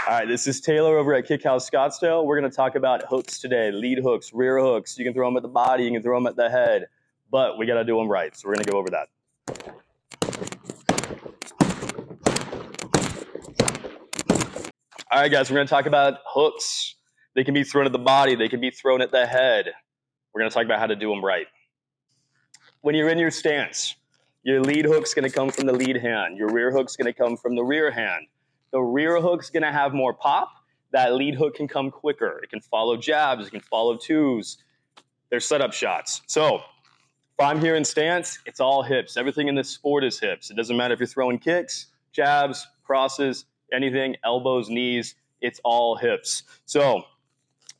All right, this is Taylor over at KickHouse Scottsdale. We're going to talk about hooks today, lead hooks, rear hooks. You can throw them at the body, you can throw them at the head, but we got to do them right. So we're going to go over that. All right, guys, we're going to talk about hooks. They can be thrown at the body, they can be thrown at the head. We're going to talk about how to do them right. When you're in your stance, your lead hook's going to come from the lead hand. Your rear hook's going to come from the rear hand. The rear hook's going to have more pop. That lead hook can come quicker. It can follow jabs. It can follow twos. They're setup shots. So if I'm here in stance, it's all hips. Everything in this sport is hips. It doesn't matter if you're throwing kicks, jabs, crosses, anything, elbows, knees, it's all hips. So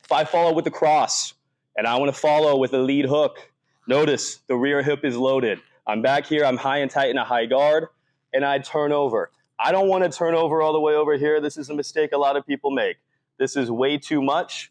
if I follow with the cross and I want to follow with a lead hook, notice the rear hip is loaded. I'm back here, I'm high and tight in a high guard, and I turn over. I don't want to turn over all the way over here. This is a mistake a lot of people make. This is way too much.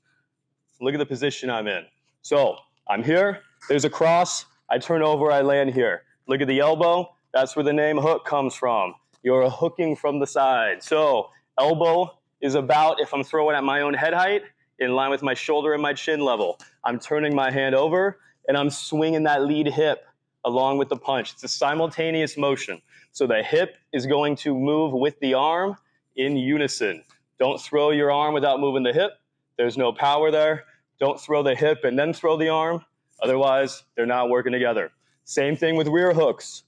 Look at the position I'm in. So I'm here, there's a cross, I turn over, I land here. Look at the elbow, that's where the name hook comes from. You're hooking from the side. So elbow is about, if I'm throwing at my own head height, in line with my shoulder and my chin level. I'm turning my hand over, and I'm swinging that lead hip along with the punch. It's a simultaneous motion. So the hip is going to move with the arm in unison. Don't throw your arm without moving the hip. There's no power there. Don't throw the hip and then throw the arm. Otherwise, they're not working together. Same thing with rear hooks.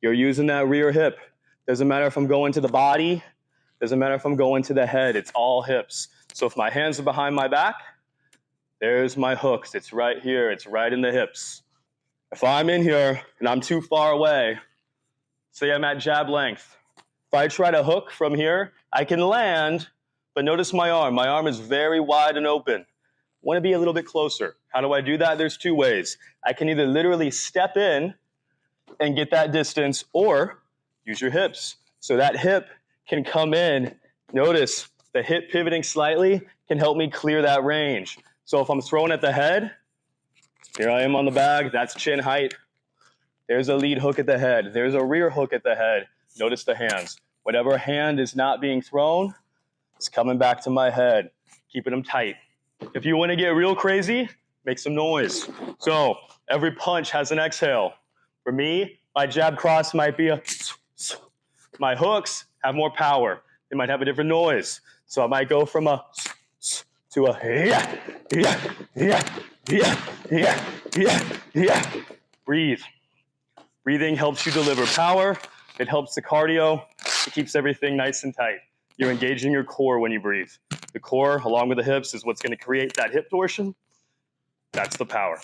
You're using that rear hip. Doesn't matter if I'm going to the body. Doesn't matter if I'm going to the head. It's all hips. So if my hands are behind my back, there's my hooks. It's right here. It's right in the hips. If I'm in here and I'm too far away, say I'm at jab length. If I try to hook from here, I can land, but notice my arm. My arm is very wide and open. I want to be a little bit closer. How do I do that? There's two ways. I can either literally step in and get that distance, or use your hips. So that hip can come in. Notice the hip pivoting slightly can help me clear that range. So if I'm throwing at the head, here I am on the bag, that's chin height. There's a lead hook at the head. There's a rear hook at the head. Notice the hands. Whatever hand is not being thrown is coming back to my head, keeping them tight. If you want to get real crazy, make some noise. So every punch has an exhale. For me, my jab cross might be a, my hooks have more power. They might have a different noise. So I might go from a to a Breathe. Breathing helps you deliver power. It helps the cardio. It keeps everything nice and tight. You're engaging your core when you breathe. The core, along with the hips, is what's going to create that hip torsion. That's the power.